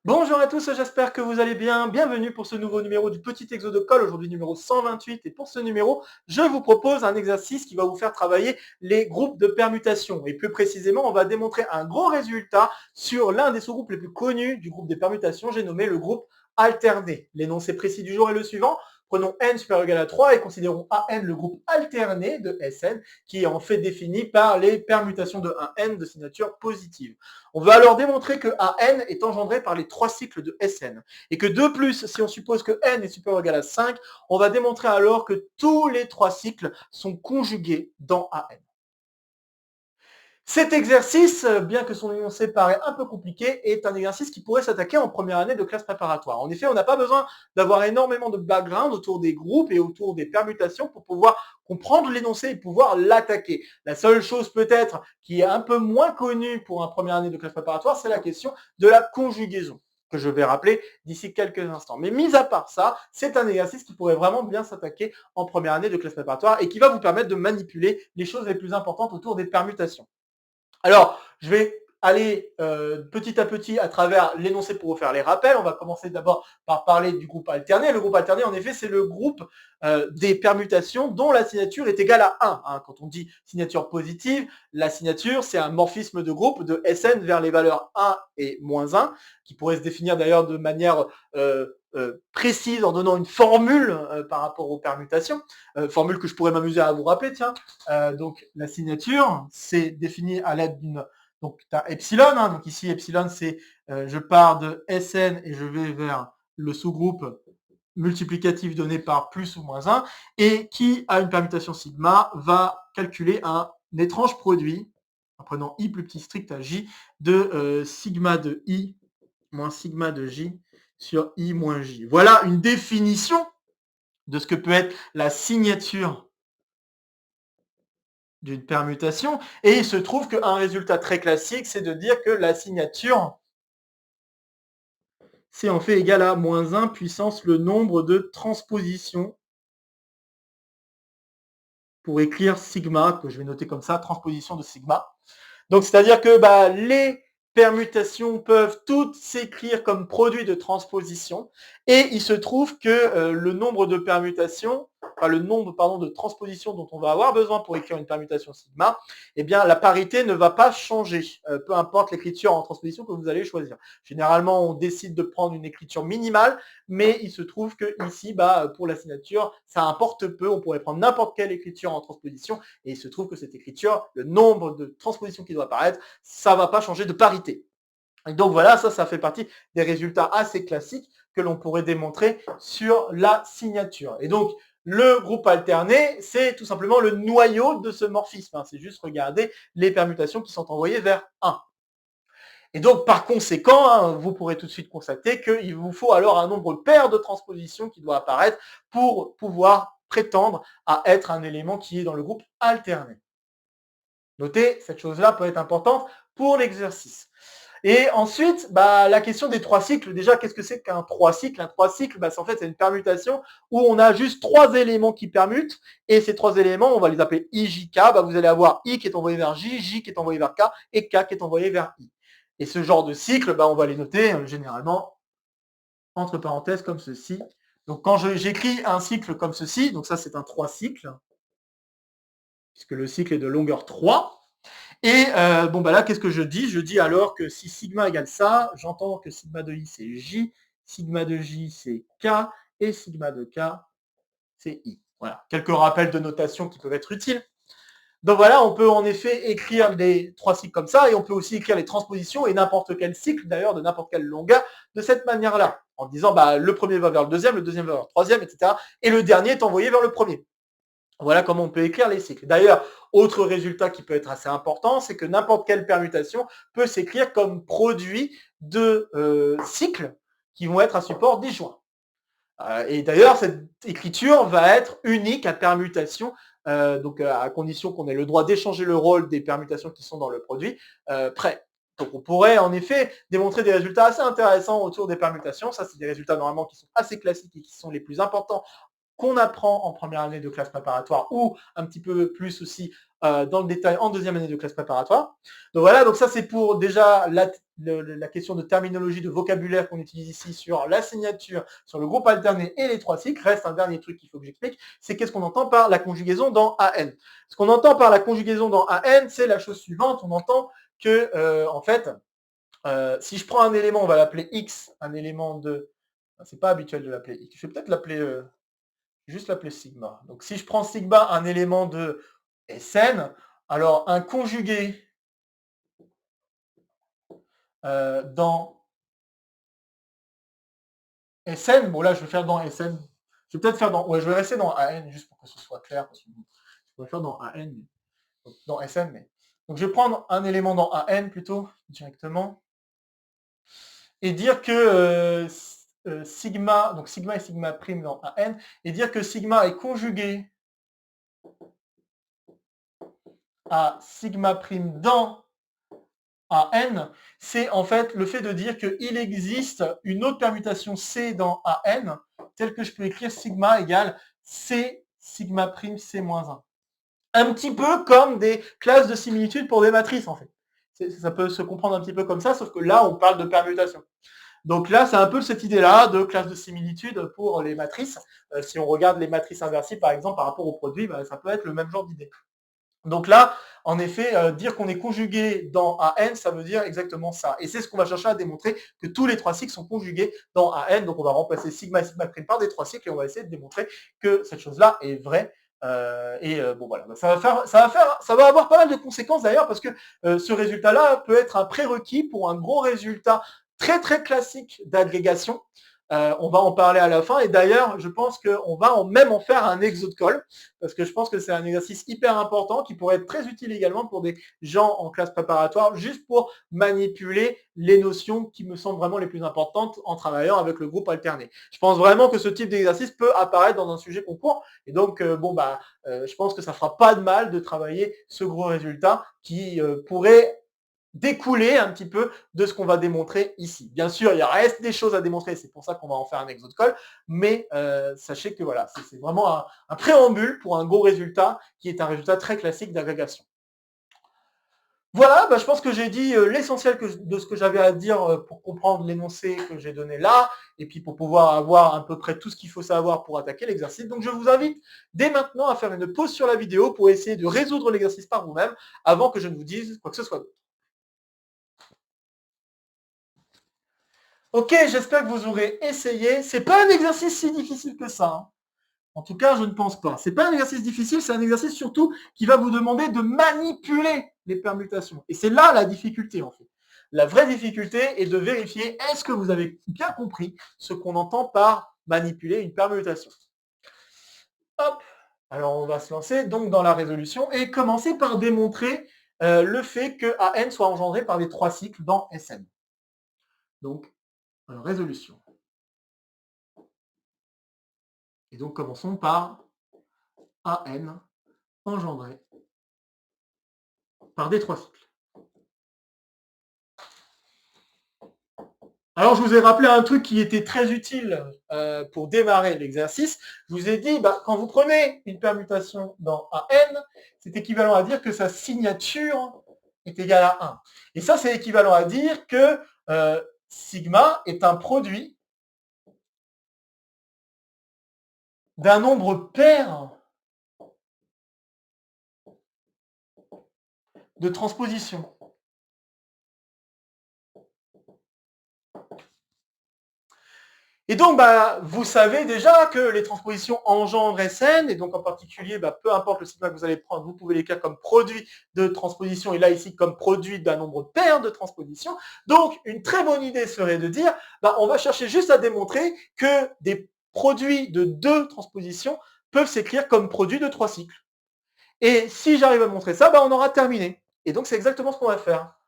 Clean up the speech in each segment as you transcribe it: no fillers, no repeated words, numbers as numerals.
Bonjour à tous, j'espère que vous allez bien. Bienvenue pour ce nouveau numéro du Petit Exo de Colle, aujourd'hui numéro 128. Et pour ce numéro, je vous propose un exercice qui va vous faire travailler les groupes de permutations. Et plus précisément, on va démontrer un gros résultat sur l'un des sous-groupes les plus connus du groupe des permutations. J'ai nommé le groupe alterné. L'énoncé précis du jour est le suivant. Prenons n supérieur ou égal à 3 et considérons AN le groupe alterné de Sn qui est en fait défini par les permutations de 1n de signature positive. On va alors démontrer que AN est engendré par les trois cycles de Sn. Et que de plus, si on suppose que n est supérieur ou égal à 5, on va démontrer alors que tous les trois cycles sont conjugués dans AN. Cet exercice, bien que son énoncé paraît un peu compliqué, est un exercice qui pourrait s'attaquer en première année de classe préparatoire. En effet, on n'a pas besoin d'avoir énormément de background autour des groupes et autour des permutations pour pouvoir comprendre l'énoncé et pouvoir l'attaquer. La seule chose peut-être qui est un peu moins connue pour une première année de classe préparatoire, c'est la question de la conjugaison, que je vais rappeler d'ici quelques instants. Mais mis à part ça, c'est un exercice qui pourrait vraiment bien s'attaquer en première année de classe préparatoire et qui va vous permettre de manipuler les choses les plus importantes autour des permutations. Alors, je vais aller petit à petit à travers l'énoncé pour vous faire les rappels. On va commencer d'abord par parler du groupe alterné. Le groupe alterné, en effet, c'est le groupe des permutations dont la signature est égale à 1. Hein. Quand on dit signature positive, la signature, c'est un morphisme de groupe de Sn vers les valeurs 1 et moins 1, qui pourrait se définir d'ailleurs de manière précise en donnant une formule par rapport aux permutations. Formule que je pourrais m'amuser à vous rappeler, tiens. Donc la signature, c'est défini à l'aide d'une... Donc tu as epsilon, hein, donc ici epsilon, c'est je pars de Sn et je vais vers le sous-groupe multiplicatif donné par plus ou moins 1, et qui a une permutation sigma, va calculer un étrange produit, en prenant i plus petit strict à j, de sigma de i moins sigma de j sur i moins j. Voilà une définition de ce que peut être la signature d'une permutation, et il se trouve qu'un résultat très classique, c'est de dire que la signature, c'est en fait égal à moins 1 puissance le nombre de transpositions, pour écrire sigma, que je vais noter comme ça, transposition de sigma. Donc, c'est-à-dire que les permutations peuvent toutes s'écrire comme produit de transposition, et il se trouve que le nombre de permutations, enfin le nombre de transpositions dont on va avoir besoin pour écrire une permutation sigma, eh bien la parité ne va pas changer, peu importe l'écriture en transposition que vous allez choisir. Généralement, on décide de prendre une écriture minimale, mais il se trouve que ici, pour la signature, ça importe peu, on pourrait prendre n'importe quelle écriture en transposition, et il se trouve que cette écriture, le nombre de transpositions qui doit apparaître, ça ne va pas changer de parité. Et donc voilà, ça fait partie des résultats assez classiques que l'on pourrait démontrer sur la signature. Et donc, le groupe alterné, c'est tout simplement le noyau de ce morphisme. C'est juste regarder les permutations qui sont envoyées vers 1. Et donc, par conséquent, vous pourrez tout de suite constater qu'il vous faut alors un nombre pair de transpositions qui doit apparaître pour pouvoir prétendre à être un élément qui est dans le groupe alterné. Notez, cette chose-là peut être importante pour l'exercice. Et ensuite, la question des trois cycles. Déjà, qu'est-ce que c'est qu'un trois cycles? Un trois cycles, en fait, c'est une permutation où on a juste trois éléments qui permutent. Et ces trois éléments, on va les appeler I, J, K. Vous allez avoir I qui est envoyé vers J, J qui est envoyé vers K et K qui est envoyé vers I. Et ce genre de cycle, on va les noter généralement entre parenthèses comme ceci. Donc, quand j'écris un cycle comme ceci, donc ça, c'est un trois cycles, puisque le cycle est de longueur 3. Et là, qu'est-ce que je dis? Je dis alors que si sigma égale ça, j'entends que sigma de i, c'est j, sigma de j, c'est k, et sigma de k, c'est i. Voilà, quelques rappels de notation qui peuvent être utiles. Donc voilà, on peut en effet écrire les trois cycles comme ça, et on peut aussi écrire les transpositions, et n'importe quel cycle, d'ailleurs, de n'importe quelle longueur, de cette manière-là, en disant le premier va vers le deuxième va vers le troisième, etc. Et le dernier est envoyé vers le premier. Voilà comment on peut écrire les cycles. D'ailleurs, autre résultat qui peut être assez important, c'est que n'importe quelle permutation peut s'écrire comme produit de cycles qui vont être à support disjoint. Et d'ailleurs, cette écriture va être unique à permutation, donc à condition qu'on ait le droit d'échanger le rôle des permutations qui sont dans le produit près. Donc on pourrait en effet démontrer des résultats assez intéressants autour des permutations. Ça, c'est des résultats normalement qui sont assez classiques et qui sont les plus importants qu'on apprend en première année de classe préparatoire ou un petit peu plus aussi dans le détail en deuxième année de classe préparatoire. Donc voilà, donc ça c'est pour déjà la question de terminologie, de vocabulaire qu'on utilise ici sur la signature, sur le groupe alterné et les trois cycles. Reste un dernier truc qu'il faut que j'explique, c'est qu'est-ce qu'on entend par la conjugaison dans AN. Ce qu'on entend par la conjugaison dans AN, c'est la chose suivante, on entend que, en fait, si je prends un élément, on va l'appeler X, un élément de... C'est pas habituel de l'appeler X, je vais peut-être l'appeler... juste l'appeler sigma. Donc si je prends sigma, un élément de Sn, alors un conjugué dans Sn, bon là je vais faire dans Sn, je vais peut-être faire dans, ouais je vais rester dans An juste pour que ce soit clair, parce que je vais faire dans An, dans Sn, mais donc je vais prendre un élément dans An plutôt directement et dire que sigma, donc sigma et sigma prime dans An, et dire que sigma est conjugué à sigma prime dans AN, c'est en fait le fait de dire qu'il existe une autre permutation C dans AN, telle que je peux écrire sigma égale C sigma prime C moins 1. Un petit peu comme des classes de similitude pour des matrices en fait. Ça peut se comprendre un petit peu comme ça, sauf que là on parle de permutation. Donc là, c'est un peu cette idée-là de classe de similitude pour les matrices. Si on regarde les matrices inversibles, par exemple, par rapport au produit, ça peut être le même genre d'idée. Donc là, en effet, dire qu'on est conjugué dans AN, ça veut dire exactement ça. Et c'est ce qu'on va chercher à démontrer, que tous les trois cycles sont conjugués dans AN. Donc on va remplacer sigma et sigma prime par des trois cycles et on va essayer de démontrer que cette chose-là est vraie. Bon voilà, ça va avoir pas mal de conséquences d'ailleurs parce que ce résultat-là peut être un prérequis pour un gros résultat très très classique d'agrégation. On va en parler à la fin et d'ailleurs je pense qu'on va même en faire un exo de colle parce que je pense que c'est un exercice hyper important qui pourrait être très utile également pour des gens en classe préparatoire juste pour manipuler les notions qui me semblent vraiment les plus importantes en travaillant avec le groupe alterné. Je pense vraiment que ce type d'exercice peut apparaître dans un sujet concours et donc je pense que ça fera pas de mal de travailler ce gros résultat qui pourrait découler un petit peu de ce qu'on va démontrer ici. Bien sûr, il reste des choses à démontrer, c'est pour ça qu'on va en faire un exo de colle, mais sachez que voilà, c'est vraiment un préambule pour un gros résultat qui est un résultat très classique d'agrégation. Voilà, je pense que j'ai dit l'essentiel de ce que j'avais à dire pour comprendre l'énoncé que j'ai donné là, et puis pour pouvoir avoir à peu près tout ce qu'il faut savoir pour attaquer l'exercice. Donc je vous invite dès maintenant à faire une pause sur la vidéo pour essayer de résoudre l'exercice par vous-même avant que je ne vous dise quoi que ce soit d'autre. Ok, j'espère que vous aurez essayé. C'est pas un exercice si difficile que ça. Hein. En tout cas, je ne pense pas. C'est pas un exercice difficile, c'est un exercice surtout qui va vous demander de manipuler les permutations. Et c'est là la difficulté en fait. La vraie difficulté est de vérifier est-ce que vous avez bien compris ce qu'on entend par manipuler une permutation. Hop. Alors on va se lancer donc dans la résolution et commencer par démontrer le fait que AN soit engendré par les trois cycles dans Sn. Donc, résolution. Et donc, commençons par AN engendré par des trois cycles. Alors, je vous ai rappelé un truc qui était très utile pour démarrer l'exercice. Je vous ai dit, quand vous prenez une permutation dans AN, c'est équivalent à dire que sa signature est égale à 1. Et ça, c'est équivalent à dire que sigma est un produit d'un nombre pair de transpositions. Et donc, vous savez déjà que les transpositions engendrent Sn, et donc en particulier, peu importe le sigma que vous allez prendre, vous pouvez l'écrire comme produit de transposition, et là ici comme produit d'un nombre pair de transpositions. Donc, une très bonne idée serait de dire, on va chercher juste à démontrer que des produits de deux transpositions peuvent s'écrire comme produits de trois cycles. Et si j'arrive à montrer ça, on aura terminé. Et donc, c'est exactement ce qu'on va faire.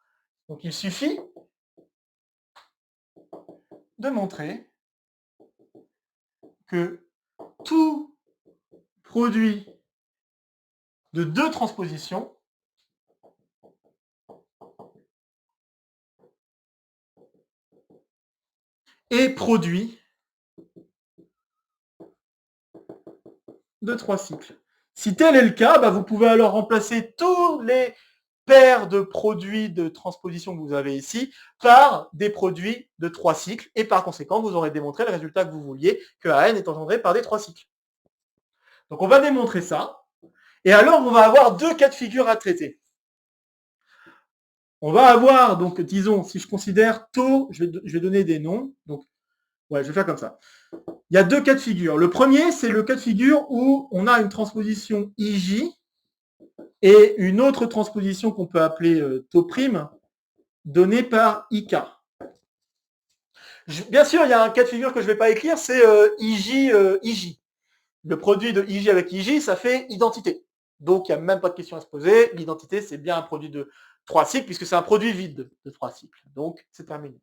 Donc, il suffit de montrer que tout produit de deux transpositions est produit de 3 cycles. Si tel est le cas, bah, vous pouvez alors remplacer tous les paires de produits de transposition que vous avez ici par des produits de 3 cycles, et par conséquent, vous aurez démontré le résultat que vous vouliez, que AN est engendré par des 3 cycles. Donc on va démontrer ça, et alors on va avoir deux cas de figure à traiter. On va avoir, donc disons, si je considère taux, je vais donner des noms, donc ouais, je vais faire comme ça. Il y a deux cas de figure. Le premier, c'est le cas de figure où on a une transposition IJ et une autre transposition qu'on peut appeler taux prime donnée par IK. Bien sûr, il y a un cas de figure que je ne vais pas écrire, c'est IJ. Le produit de IJ avec IJ, ça fait identité. Donc, il n'y a même pas de question à se poser. L'identité, c'est bien un produit de 3 cycles, puisque c'est un produit vide de 3 cycles. Donc, c'est terminé.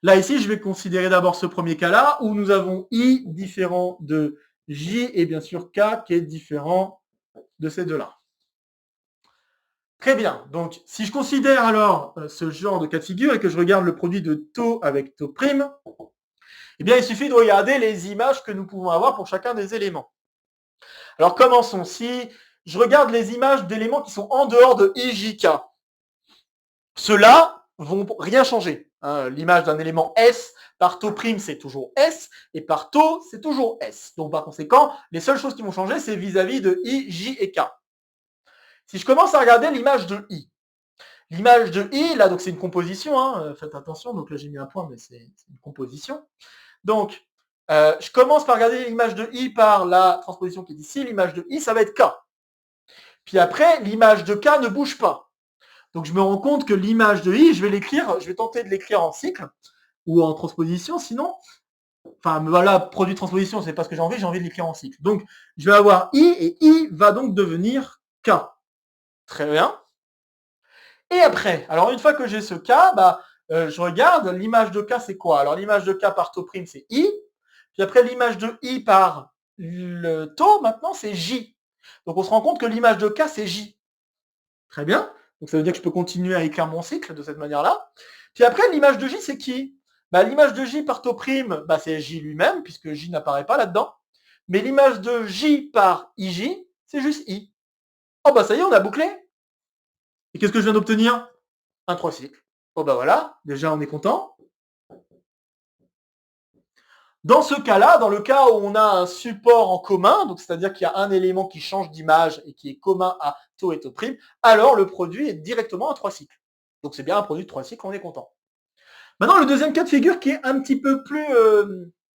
Là, ici, je vais considérer d'abord ce premier cas-là, où nous avons I différent de J, et bien sûr K qui est différent de ces deux-là. Très bien. Donc, si je considère alors ce genre de cas de figure, et que je regarde le produit de taux avec taux prime, eh bien, il suffit de regarder les images que nous pouvons avoir pour chacun des éléments. Alors, commençons. Si je regarde les images d'éléments qui sont en dehors de IJK, ceux-là vont rien changer. Hein. L'image d'un élément S par taux prime, c'est toujours S, et par taux, c'est toujours S. Donc, par conséquent, les seules choses qui vont changer, c'est vis-à-vis de I, J et K. Si je commence à regarder l'image de I, l'image de I, là, donc c'est une composition, hein, faites attention, donc là j'ai mis un point, mais c'est une composition. Donc, je commence par regarder l'image de I par la transposition qui est ici, l'image de I, ça va être K. Puis après, l'image de K ne bouge pas. Donc je me rends compte que l'image de I, je vais tenter de l'écrire en cycle, ou en transposition, sinon, enfin voilà, produit de transposition, c'est pas ce que j'ai envie de l'écrire en cycle. Donc, je vais avoir I, et I va donc devenir K. Très bien. Et après, alors une fois que j'ai ce K, je regarde, l'image de K c'est quoi? Alors l'image de K par taux prime c'est I, puis après l'image de I par le taux maintenant c'est J. Donc on se rend compte que l'image de K c'est J. Très bien, donc ça veut dire que je peux continuer à écrire mon cycle de cette manière-là. Puis après l'image de J c'est qui? L'image de J par taux prime, c'est J lui-même, puisque J n'apparaît pas là-dedans. Mais l'image de J par IJ, c'est juste I. Oh ça y est, on a bouclé. Et qu'est-ce que je viens d'obtenir? Un 3 cycles. Oh voilà, déjà on est content. Dans ce cas-là, dans le cas où on a un support en commun, donc c'est-à-dire qu'il y a un élément qui change d'image et qui est commun à taux et taux prime, alors le produit est directement un 3 cycles. Donc c'est bien un produit de 3 cycles, on est content. Maintenant, le deuxième cas de figure qui est un petit peu plus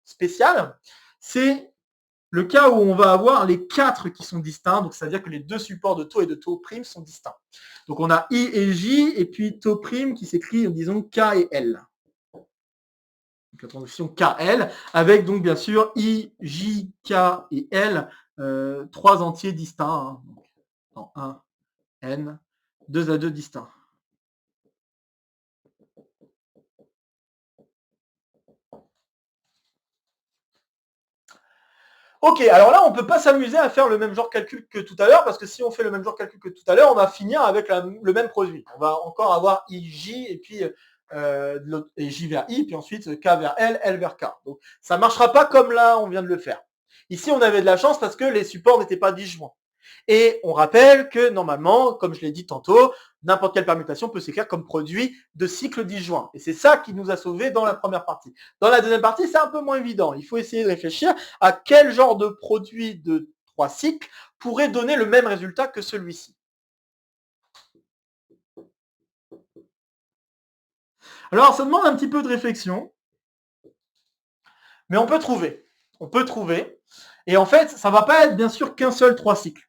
spécial, c'est le cas où on va avoir les 4 qui sont distincts, donc c'est-à-dire que les deux supports de taux et de taux prime sont distincts. Donc on a I et J, et puis taux prime qui s'écrit, disons, K et L. Donc la transition KL, avec donc bien sûr I, J, K et L, 3 entiers distincts, donc, dans 1, N, 2 à 2 distincts. Ok, alors là, on ne peut pas s'amuser à faire le même genre de calcul que tout à l'heure, parce que si on fait le même genre de calcul que tout à l'heure, on va finir avec le même produit. On va encore avoir IJ, et puis J vers I, puis ensuite K vers L, L vers K. Donc ça ne marchera pas comme là, on vient de le faire. Ici, on avait de la chance parce que les supports n'étaient pas disjoints. Et on rappelle que normalement, comme je l'ai dit tantôt, n'importe quelle permutation peut s'écrire comme produit de cycle disjoint. Et c'est ça qui nous a sauvés dans la première partie. Dans la deuxième partie, c'est un peu moins évident. Il faut essayer de réfléchir à quel genre de produit de 3 cycles pourrait donner le même résultat que celui-ci. Alors, ça demande un petit peu de réflexion, mais on peut trouver. On peut trouver. Et en fait, ça ne va pas être bien sûr qu'un seul 3 cycles.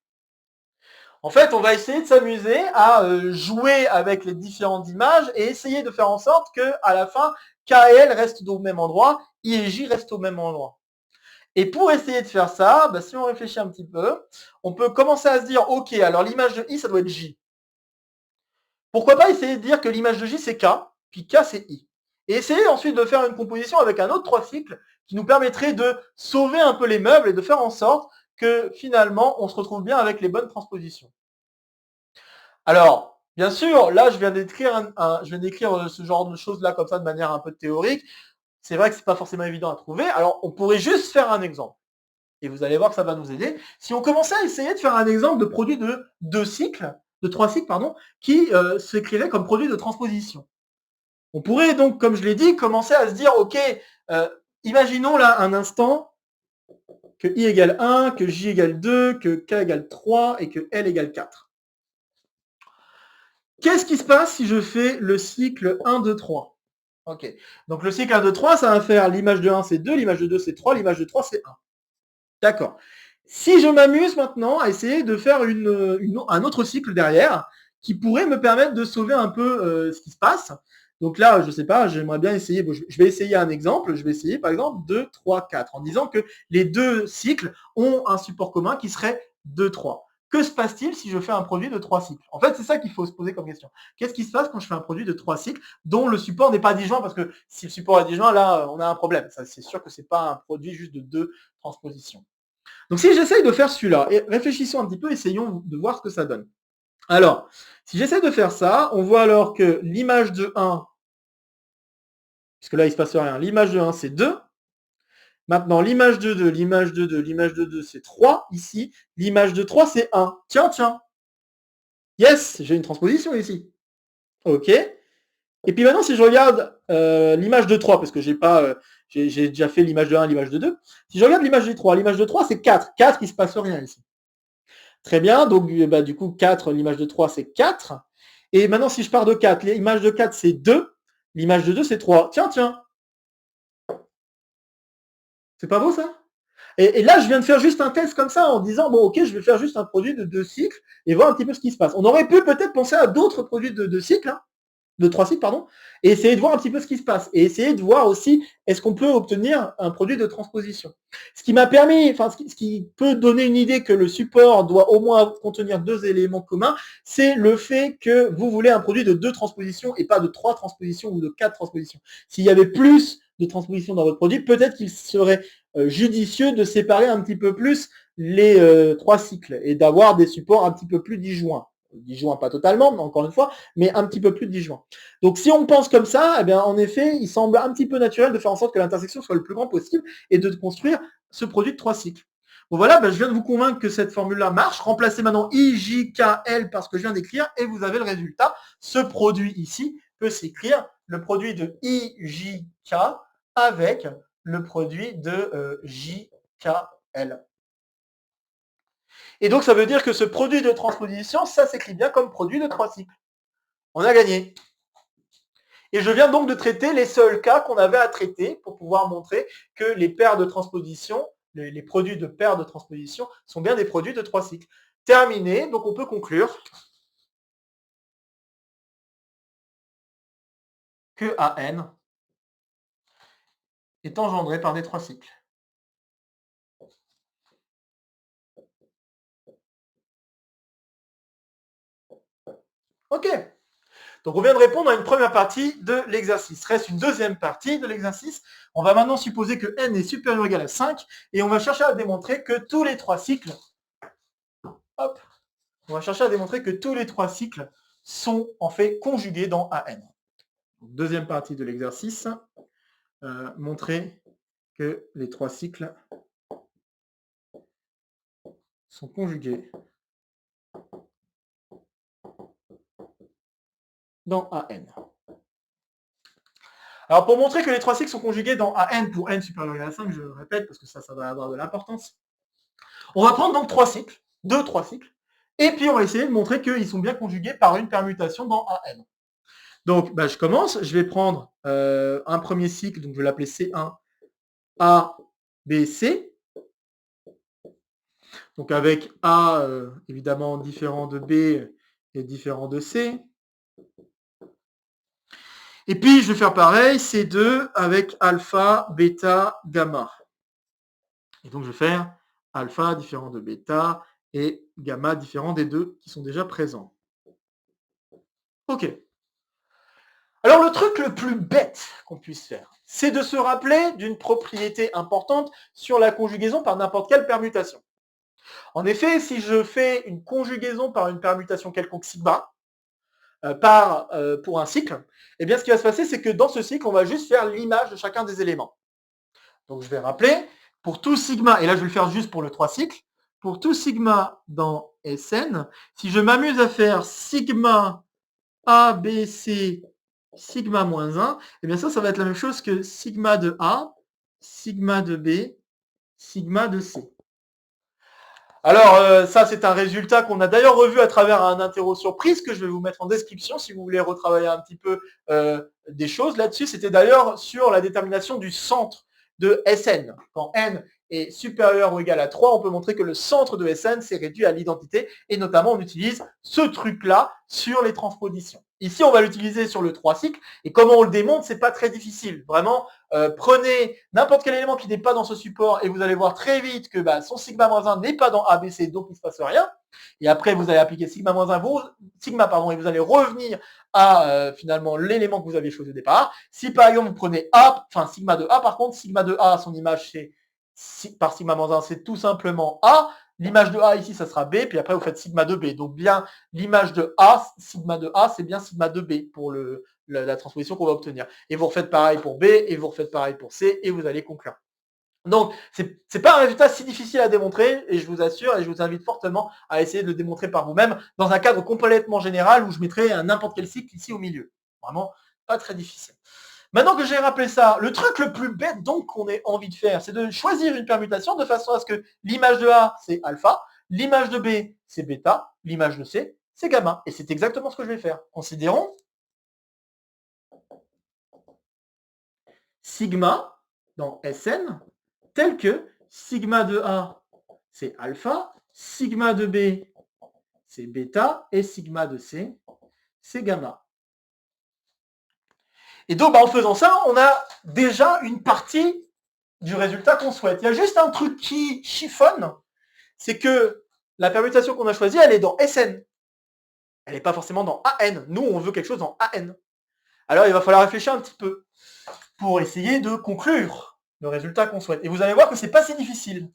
En fait, on va essayer de s'amuser à jouer avec les différentes images et essayer de faire en sorte qu'à la fin, K et L restent au même endroit, I et J restent au même endroit. Et pour essayer de faire ça, si on réfléchit un petit peu, on peut commencer à se dire, ok, alors l'image de I, ça doit être J. Pourquoi pas essayer de dire que l'image de J, c'est K, puis K, c'est I. Et essayer ensuite de faire une composition avec un autre 3 cycles qui nous permettrait de sauver un peu les meubles et de faire en sorte que finalement, on se retrouve bien avec les bonnes transpositions. Alors, bien sûr, là, je viens d'écrire ce genre de choses-là comme ça de manière un peu théorique. C'est vrai que c'est pas forcément évident à trouver. Alors, on pourrait juste faire un exemple. Et vous allez voir que ça va nous aider. Si on commençait à essayer de faire un exemple de produit de 3 cycles, qui s'écrirait comme produit de transposition. On pourrait donc, comme je l'ai dit, commencer à se dire, ok, imaginons là un instant que i égale 1, que j égale 2, que k égale 3 et que l égale 4. Qu'est-ce qui se passe si je fais le cycle 1, 2, 3? Ok. Donc le cycle 1, 2, 3, ça va faire l'image de 1, c'est 2, l'image de 2, c'est 3, l'image de 3, c'est 1. D'accord. Si je m'amuse maintenant à essayer de faire un autre cycle derrière, qui pourrait me permettre de sauver un peu ce qui se passe. Donc là, je ne sais pas, j'aimerais bien essayer, je vais essayer un exemple, je vais essayer par exemple 2, 3, 4, en disant que les deux cycles ont un support commun qui serait 2, 3. Que se passe-t-il si je fais un produit de 3 cycles? En fait, c'est ça qu'il faut se poser comme question. Qu'est-ce qui se passe quand je fais un produit de 3 cycles dont le support n'est pas disjoint? Parce que si le support est disjoint, là, on a un problème. Ça, c'est sûr que ce n'est pas un produit juste de 2 transpositions. Donc si j'essaye de faire celui-là, et réfléchissons un petit peu, essayons de voir ce que ça donne. Alors, si j'essaie de faire ça, on voit alors que l'image de 1, puisque là il ne se passe rien, l'image de 1 c'est 2. Maintenant, l'image de 2, l'image de 2, l'image de 2 c'est 3 ici. L'image de 3 c'est 1. Tiens, tiens. Yes, j'ai une transposition ici. Ok. Et puis maintenant, si je regarde l'image de 3, parce que j'ai déjà fait l'image de 1, l'image de 2. Si je regarde l'image de 3, l'image de 3 c'est 4. 4, il ne se passe rien ici. Très bien, donc du coup 4, l'image de 3 c'est 4. Et maintenant si je pars de 4, l'image de 4 c'est 2, l'image de 2 c'est 3. Tiens, tiens. C'est pas beau ça? Et là je viens de faire juste un test comme ça en disant, bon ok, je vais faire juste un produit de 2 cycles et voir un petit peu ce qui se passe. On aurait pu peut-être penser à d'autres produits de 2 cycles, de 3 cycles, pardon, et essayer de voir un petit peu ce qui se passe. Et essayer de voir aussi, est-ce qu'on peut obtenir un produit de transposition. Ce qui m'a permis, ce qui peut donner une idée que le support doit au moins contenir 2 éléments communs, c'est le fait que vous voulez un produit de 2 transpositions et pas de 3 transpositions ou de 4 transpositions. S'il y avait plus de transpositions dans votre produit, peut-être qu'il serait judicieux de séparer un petit peu plus les 3 cycles et d'avoir des supports un petit peu plus disjoints. Disjoint pas totalement, encore une fois, mais un petit peu plus disjoint. Donc si on pense comme ça, eh bien, en effet, il semble un petit peu naturel de faire en sorte que l'intersection soit le plus grand possible et de construire ce produit de 3 cycles. Bon voilà, je viens de vous convaincre que cette formule-là marche. Remplacez maintenant I, J, K, L par ce que je viens d'écrire et vous avez le résultat. Ce produit ici peut s'écrire le produit de I, J, K avec le produit de J, K, L. Et donc, ça veut dire que ce produit de transposition, ça s'écrit bien comme produit de 3 cycles. On a gagné. Et je viens donc de traiter les seuls cas qu'on avait à traiter pour pouvoir montrer que les paires de transposition, les produits de paires de transposition sont bien des produits de 3 cycles. Terminé, donc on peut conclure que AN est engendré par des 3 cycles. Ok. Donc on vient de répondre à une première partie de l'exercice. Reste une deuxième partie de l'exercice. On va maintenant supposer que n est supérieur ou égal à 5 et on va chercher à démontrer que tous les 3 cycles, sont en fait conjugués dans AN. Donc, deuxième partie de l'exercice, montrer que les 3 cycles sont conjugués dans AN. Alors pour montrer que les 3 cycles sont conjugués dans AN pour n supérieur ou égal à 5, je répète parce que ça va avoir de l'importance, on va prendre donc 3 cycles, 3 cycles, et puis on va essayer de montrer qu'ils sont bien conjugués par une permutation dans AN. Donc je commence, je vais prendre un premier cycle, donc je vais l'appeler C1, A, B, C. Donc avec A, évidemment, différent de B et différent de C. Et puis, je vais faire pareil, C2 avec alpha, bêta, gamma. Et donc, je vais faire alpha différent de bêta et gamma différent des deux qui sont déjà présents. Ok. Alors, le truc le plus bête qu'on puisse faire, c'est de se rappeler d'une propriété importante sur la conjugaison par n'importe quelle permutation. En effet, si je fais une conjugaison par une permutation quelconque sigma, pour un cycle, eh bien ce qui va se passer, c'est que dans ce cycle, on va juste faire l'image de chacun des éléments. Donc je vais rappeler pour tout sigma, et là je vais le faire juste pour le 3 cycles, pour tout sigma dans Sn, si je m'amuse à faire sigma A, B, C, sigma moins 1, et bien ça va être la même chose que sigma de A, sigma de B, sigma de C. Alors, ça, c'est un résultat qu'on a d'ailleurs revu à travers un interro surprise que je vais vous mettre en description si vous voulez retravailler un petit peu des choses là-dessus. C'était d'ailleurs sur la détermination du centre de Sn. Quand n est supérieur ou égal à 3, on peut montrer que le centre de Sn s'est réduit à l'identité et notamment on utilise ce truc-là sur les transpositions. Ici, on va l'utiliser sur le 3 cycles et comment on le démontre, c'est pas très difficile. Vraiment, prenez n'importe quel élément qui n'est pas dans ce support et vous allez voir très vite que son sigma moins 1 n'est pas dans ABC, donc il ne se passe rien. Et après, vous allez appliquer sigma moins 1, et vous allez revenir à finalement l'élément que vous aviez choisi au départ. Si par exemple vous prenez A, enfin sigma de A, par contre, sigma de A, son image c'est par sigma moins 1, c'est tout simplement A. L'image de A ici, ça sera B, puis après vous faites sigma de B. Donc bien l'image de A, sigma de A, c'est bien sigma de B pour la transposition qu'on va obtenir. Et vous refaites pareil pour B, et vous refaites pareil pour C, et vous allez conclure. Donc, c'est pas un résultat si difficile à démontrer, et je vous assure, et je vous invite fortement à essayer de le démontrer par vous-même, dans un cadre complètement général, où je mettrai n'importe quel cycle ici au milieu. Vraiment, pas très difficile. Maintenant que j'ai rappelé ça, le truc le plus bête donc qu'on ait envie de faire, c'est de choisir une permutation de façon à ce que l'image de A, c'est alpha, l'image de B, c'est bêta, l'image de C, c'est gamma. Et c'est exactement ce que je vais faire. Considérons sigma dans Sn tel que sigma de A, c'est alpha, sigma de B, c'est bêta, et sigma de C, c'est gamma. Et donc, en faisant ça, on a déjà une partie du résultat qu'on souhaite. Il y a juste un truc qui chiffonne, c'est que la permutation qu'on a choisie, elle est dans Sn. Elle n'est pas forcément dans An. Nous, on veut quelque chose dans An. Alors, il va falloir réfléchir un petit peu pour essayer de conclure le résultat qu'on souhaite. Et vous allez voir que c'est pas si difficile.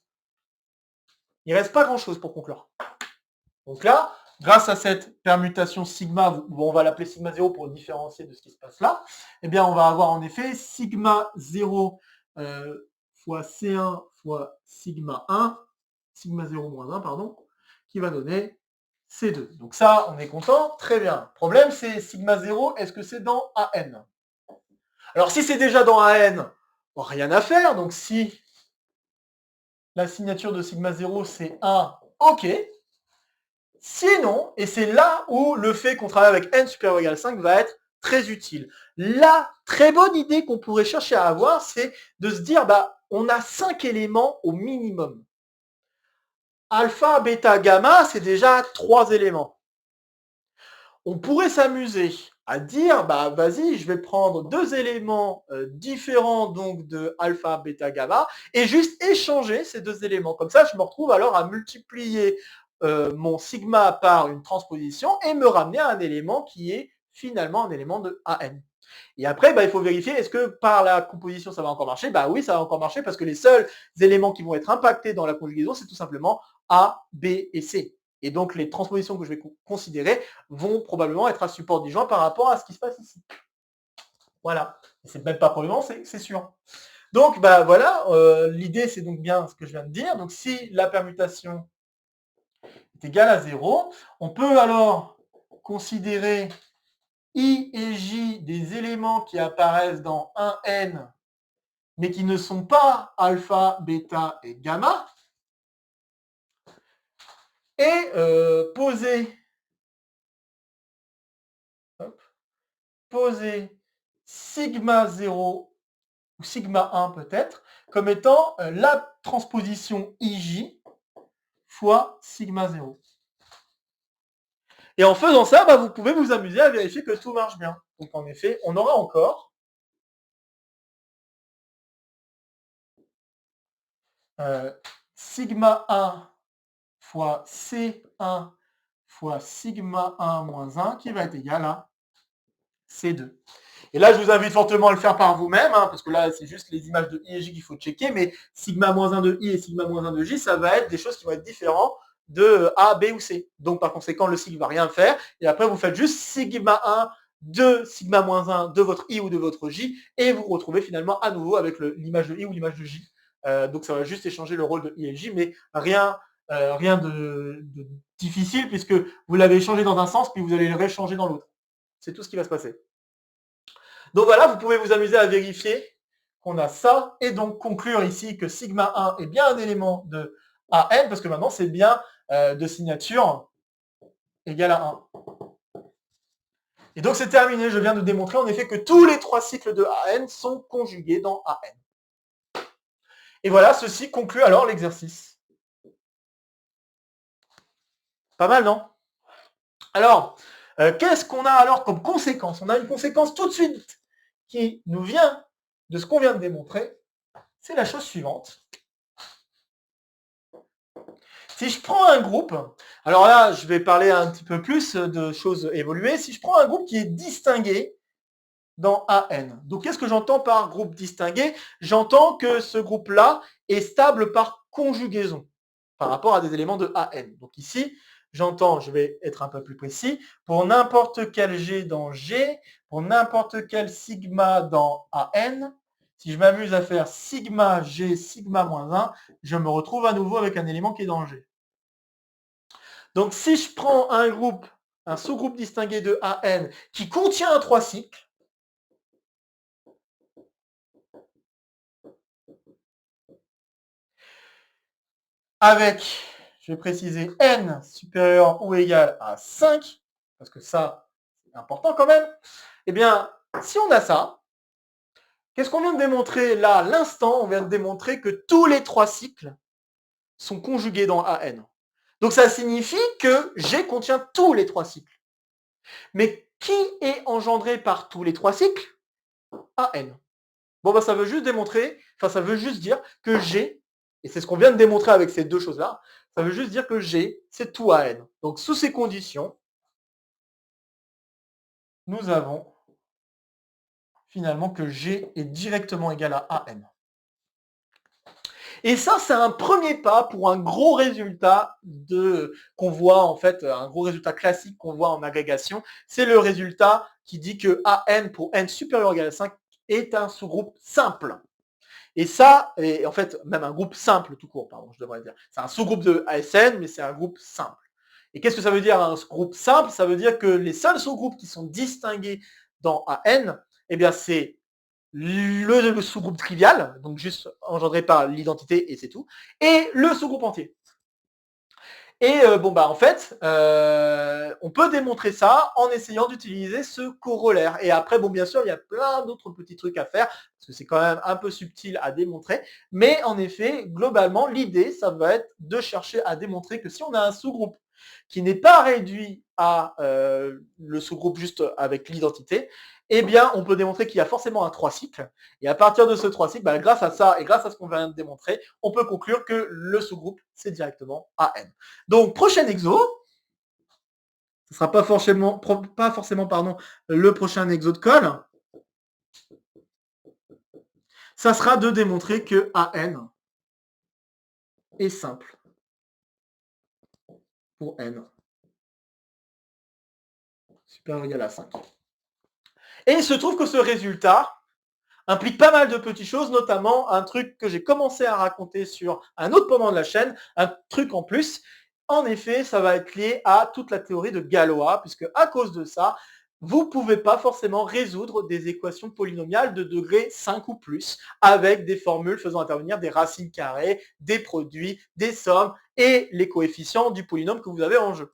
Il ne reste pas grand-chose pour conclure. Donc là, grâce à cette permutation sigma, où on va l'appeler sigma 0 pour différencier de ce qui se passe là, eh bien on va avoir en effet sigma 0 fois C1 fois sigma 1, sigma 0 moins 1, pardon, qui va donner C2. Donc ça, on est content, très bien. Le problème, c'est sigma 0, est-ce que c'est dans AN? Alors si c'est déjà dans AN, rien à faire. Donc si la signature de sigma 0, c'est 1, ok. Sinon, et c'est là où le fait qu'on travaille avec n supérieur ou égal à 5 va être très utile. La très bonne idée qu'on pourrait chercher à avoir, c'est de se dire, on a 5 éléments au minimum. Alpha, bêta, gamma, c'est déjà 3 éléments. On pourrait s'amuser à dire, vas-y, je vais prendre 2 éléments différents donc de alpha, bêta, gamma, et juste échanger ces 2 éléments. Comme ça, je me retrouve alors à multiplier mon sigma par une transposition et me ramener à un élément qui est finalement un élément de AN. Et après, il faut vérifier, est-ce que par la composition, ça va encore marcher? Oui, ça va encore marcher parce que les seuls éléments qui vont être impactés dans la conjugaison, c'est tout simplement A, B et C. Et donc, les transpositions que je vais considérer vont probablement être à support disjoint par rapport à ce qui se passe ici. Voilà. C'est même pas probablement, c'est sûr. Donc, voilà, l'idée, c'est donc bien ce que je viens de dire. Donc, si la permutation est égale à 0, on peut alors considérer I et J des éléments qui apparaissent dans un N, mais qui ne sont pas alpha, bêta et gamma, et poser sigma 0 ou sigma 1 peut-être, comme étant la transposition IJ fois sigma 0. Et en faisant ça, vous pouvez vous amuser à vérifier que tout marche bien. Donc en effet, on aura encore sigma 1 fois C1 fois sigma 1 moins 1 qui va être égal à C2. Et là, je vous invite fortement à le faire par vous-même, parce que là, c'est juste les images de I et J qu'il faut checker, mais sigma moins 1 de I et sigma moins 1 de J, ça va être des choses qui vont être différentes de A, B ou C. Donc, par conséquent, le cycle ne va rien faire. Et après, vous faites juste sigma 1 de sigma moins 1 de votre I ou de votre J, et vous retrouvez finalement à nouveau avec l'image de I ou l'image de J Donc ça va juste échanger le rôle de I et J, mais rien de difficile puisque vous l'avez échangé dans un sens, puis vous allez le rééchanger dans l'autre. C'est tout ce qui va se passer. Donc voilà, vous pouvez vous amuser à vérifier qu'on a ça et donc conclure ici que sigma 1 est bien un élément de AN parce que maintenant c'est bien de signature égale à 1. Et donc c'est terminé, je viens de démontrer en effet que tous les trois cycles de AN sont conjugués dans AN. Et voilà, ceci conclut alors l'exercice. Pas mal, non? Alors, qu'est-ce qu'on a alors comme conséquence? On a une conséquence tout de suite qui nous vient de ce qu'on vient de démontrer. C'est la chose suivante. Si je prends un groupe, alors là, je vais parler un petit peu plus de choses évoluées. Si je prends un groupe qui est distingué dans AN, donc qu'est-ce que j'entends par groupe distingué? J'entends que ce groupe-là est stable par conjugaison par rapport à des éléments de AN. Donc ici, j'entends, je vais être un peu plus précis, pour n'importe quel G dans G, pour n'importe quel sigma dans AN, si je m'amuse à faire sigma G, sigma moins 1, je me retrouve à nouveau avec un élément qui est dans G. Donc si je prends un groupe, un sous-groupe distingué de AN qui contient un 3 cycles, avec, je vais préciser, n supérieur ou égal à 5, parce que ça, c'est important quand même, eh bien, si on a ça, qu'est-ce qu'on vient de démontrer là, à l'instant? On vient de démontrer que tous les 3 cycles sont conjugués dans AN. Donc ça signifie que G contient tous les 3 cycles. Mais qui est engendré par tous les 3 cycles? AN. Bon, bah, ça veut juste démontrer, enfin, ça veut juste dire que G, et c'est ce qu'on vient de démontrer avec ces deux choses-là, ça veut juste dire que G, c'est tout AN. Donc, sous ces conditions, nous avons finalement que G est directement égal à AN. Et ça, c'est un premier pas pour un gros résultat qu'on voit en fait, un gros résultat classique qu'on voit en agrégation. C'est le résultat qui dit que AN pour n supérieur ou égal à 5 est un sous-groupe simple. Et ça, et en fait, même un groupe simple tout court, pardon, je devrais dire. C'est un sous-groupe de ASN, mais c'est un groupe simple. Et qu'est-ce que ça veut dire un groupe simple? Ça veut dire que les seuls sous-groupes qui sont distingués dans AN, eh bien c'est le sous-groupe trivial, donc juste engendré par l'identité et c'est tout, et le sous-groupe entier. Et bon bah en fait, on peut démontrer ça en essayant d'utiliser ce corollaire. Et après, bon bien sûr, il y a plein d'autres petits trucs à faire, parce que c'est quand même un peu subtil à démontrer. Mais en effet, globalement, l'idée, ça va être de chercher à démontrer que si on a un sous-groupe qui n'est pas réduit à le sous-groupe juste avec l'identité, eh bien, on peut démontrer qu'il y a forcément un 3 cycles. Et à partir de ce 3 cycles, bah, grâce à ça et grâce à ce qu'on vient de démontrer, on peut conclure que le sous-groupe, c'est directement AN. Donc, prochain exo, ce ne sera pas forcément le prochain exo de colle. Ça sera de démontrer que AN est simple pour N supérieur ou égal à 5. Et il se trouve que ce résultat implique pas mal de petites choses, notamment un truc que j'ai commencé à raconter sur un autre moment de la chaîne, un truc en plus. En effet, ça va être lié à toute la théorie de Galois, puisque à cause de ça, vous ne pouvez pas forcément résoudre des équations polynomiales de degré 5 ou plus avec des formules faisant intervenir des racines carrées, des produits, des sommes et les coefficients du polynôme que vous avez en jeu.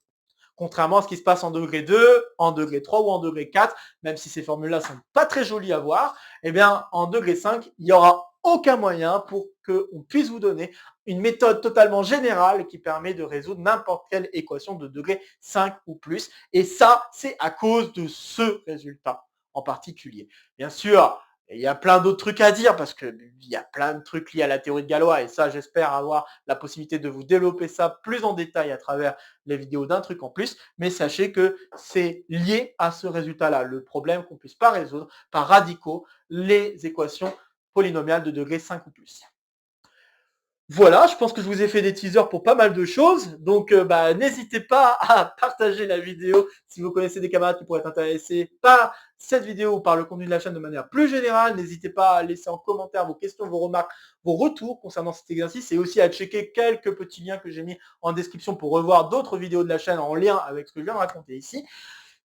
Contrairement à ce qui se passe en degré 2, en degré 3 ou en degré 4, même si ces formules-là sont pas très jolies à voir, eh bien, en degré 5, il n'y aura aucun moyen pour qu'on puisse vous donner une méthode totalement générale qui permet de résoudre n'importe quelle équation de degré 5 ou plus. Et ça, c'est à cause de ce résultat en particulier. Bien sûr, il y a plein d'autres trucs à dire parce qu'il y a plein de trucs liés à la théorie de Galois et ça, j'espère avoir la possibilité de vous développer ça plus en détail à travers les vidéos d'un truc en plus. Mais sachez que c'est lié à ce résultat-là, le problème qu'on ne puisse pas résoudre par radicaux les équations polynomiales de degré 5 ou plus. Voilà, je pense que je vous ai fait des teasers pour pas mal de choses. Donc, bah, n'hésitez pas à partager la vidéo si vous connaissez des camarades qui pourraient être intéressés par cette vidéo ou par le contenu de la chaîne de manière plus générale. N'hésitez pas à laisser en commentaire vos questions, vos remarques, vos retours concernant cet exercice et aussi à checker quelques petits liens que j'ai mis en description pour revoir d'autres vidéos de la chaîne en lien avec ce que je viens de raconter ici.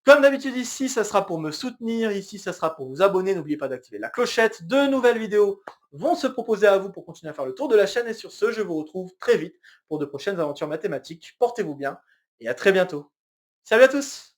Comme d'habitude ici, ça sera pour me soutenir, ici ça sera pour vous abonner, n'oubliez pas d'activer la clochette, de nouvelles vidéos vont se proposer à vous pour continuer à faire le tour de la chaîne et sur ce, je vous retrouve très vite pour de prochaines aventures mathématiques. Portez-vous bien et à très bientôt. Salut à tous!